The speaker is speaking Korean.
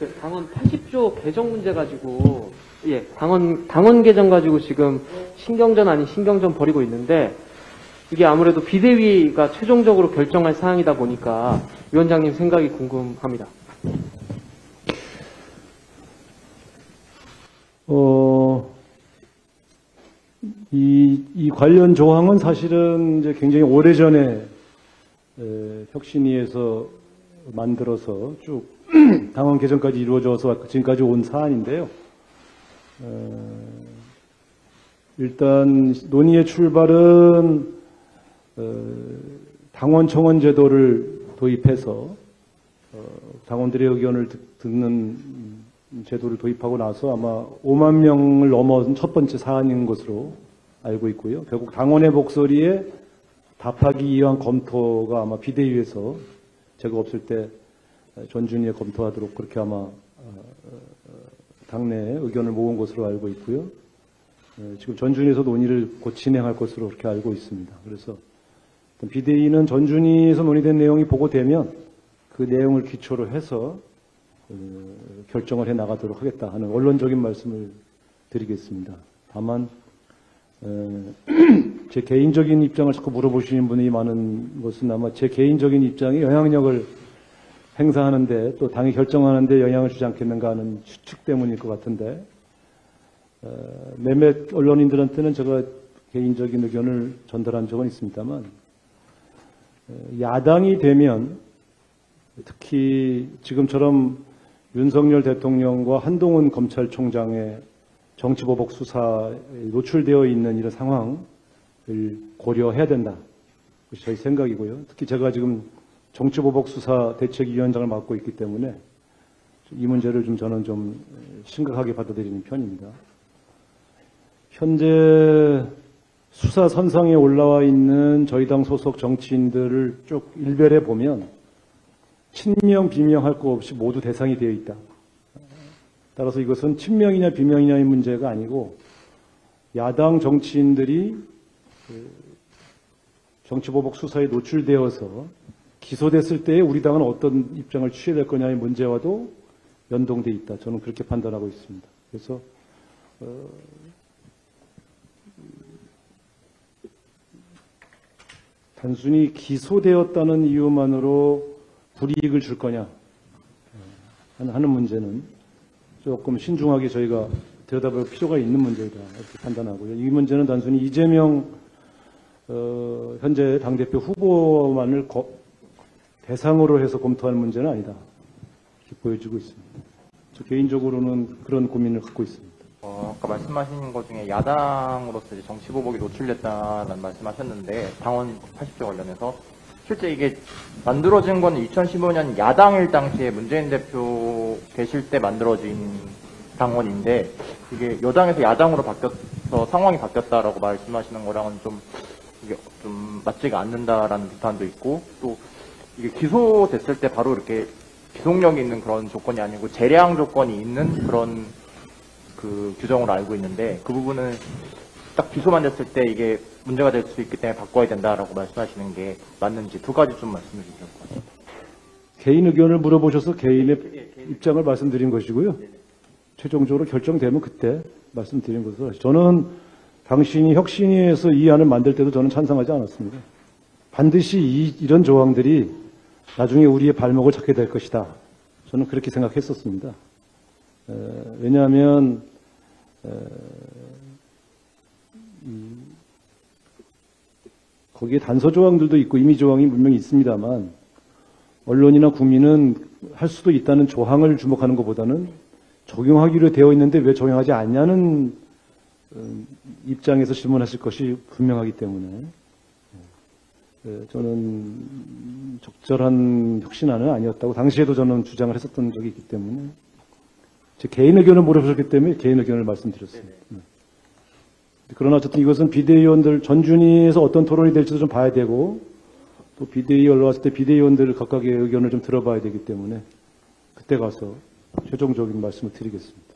그 당원 80조 개정 문제 가지고, 예, 당원 개정 가지고 지금 신경전 아닌 신경전 벌이고 있는데, 이게 아무래도 비대위가 최종적으로 결정할 사항이다 보니까 위원장님 생각이 궁금합니다. 이 관련 조항은 사실은 이제 굉장히 오래전에 혁신위에서 만들어서 쭉 당원 개정까지 이루어져서 지금까지 온 사안인데요. 일단 논의의 출발은 당원 청원 제도를 도입해서 당원들의 의견을 듣는 제도를 도입하고 나서 아마 5만 명을 넘어선 첫 번째 사안인 것으로 알고 있고요. 결국 당원의 목소리에 답하기 위한 검토가 아마 비대위에서 제가 없을 때 전준위에 검토하도록 그렇게 아마 당내에 의견을 모은 것으로 알고 있고요. 지금 전준위에서 논의를 곧 진행할 것으로 그렇게 알고 있습니다. 그래서 비대위는 전준위에서 논의된 내용이 보고되면 그 내용을 기초로 해서 결정을 해 나가도록 하겠다 하는 원론적인 말씀을 드리겠습니다. 다만 제 개인적인 입장을 자꾸 물어보시는 분이 많은 것은 아마 제 개인적인 입장이 영향력을 행사하는데 또 당이 결정하는데 영향을 주지 않겠는가 하는 추측 때문일 것 같은데 몇몇 언론인들한테는 제가 개인적인 의견을 전달한 적은 있습니다만 야당이 되면 특히 지금처럼 윤석열 대통령과 한동훈 검찰총장의 정치보복 수사에 노출되어 있는 이런 상황을 고려해야 된다. 그것이 저희 생각이고요. 특히 제가 지금 정치보복 수사 대책위원장을 맡고 있기 때문에 이 문제를 저는 좀 심각하게 받아들이는 편입니다. 현재 수사 선상에 올라와 있는 저희 당 소속 정치인들을 쭉 일별해 보면 친명, 비명할 거 없이 모두 대상이 되어 있다. 따라서 이것은 친명이냐 비명이냐의 문제가 아니고 야당 정치인들이 정치보복 수사에 노출되어서 기소됐을 때 우리 당은 어떤 입장을 취해야 될 거냐의 문제와도 연동돼 있다. 저는 그렇게 판단하고 있습니다. 그래서 단순히 기소되었다는 이유만으로 불이익을 줄 거냐 하는 문제는 조금 신중하게 저희가 들여다볼 필요가 있는 문제다 이렇게 판단하고요. 이 문제는 단순히 이재명 현재 당대표 후보만을 대상으로 해서 검토할 문제는 아니다 이렇게 보여지고 있습니다. 저 개인적으로는 그런 고민을 갖고 있습니다. 아까 말씀하신 것 중에 야당으로서 이제 정치보복이 노출됐다는 말씀하셨는데 당원 80조 관련해서 실제 이게 만들어진 건 2015년 야당일 당시에 문재인 대표 계실 때 만들어진 당원인데 이게 여당에서 야당으로 바뀌어서 상황이 바뀌었다라고 말씀하시는 거랑은 이게 좀 맞지가 않는다라는 비판도 있고 또 이게 기소됐을 때 바로 이렇게 기속력이 있는 그런 조건이 아니고 재량 조건이 있는 그런 그 규정으로 알고 있는데 그 부분은 딱 기소만 됐을 때 이게 문제가 될 수 있기 때문에 바꿔야 된다라고 말씀하시는 게 맞는지 두 가지 좀 말씀해 주실 것 같습니다. 개인 의견을 물어보셔서 개인의 입장을 말씀드린 것이고요. 최종적으로 결정되면 그때 말씀드린 것으로 저는 당신이 혁신위에서 이 안을 만들 때도 저는 찬성하지 않았습니다. 반드시 이런 조항들이 나중에 우리의 발목을 잡게 될 것이다. 저는 그렇게 생각했었습니다. 왜냐하면 거기에 단서 조항들도 있고 임의 조항이 분명히 있습니다만 언론이나 국민은 할 수도 있다는 조항을 주목하는 것보다는 적용하기로 되어 있는데 왜 적용하지 않냐는 입장에서 질문하실 것이 분명하기 때문에 저는 적절한 혁신안은 아니었다고 당시에도 저는 주장을 했었던 적이 있기 때문에 제 개인 의견을 물어보셨기 때문에 개인 의견을 말씀드렸습니다. 그러나 어쨌든 이것은 비대위원들 전준위에서 어떤 토론이 될지도 좀 봐야 되고 또 비대위 올라왔을 때 비대위원들 각각의 의견을 좀 들어봐야 되기 때문에 그때 가서 최종적인 말씀을 드리겠습니다.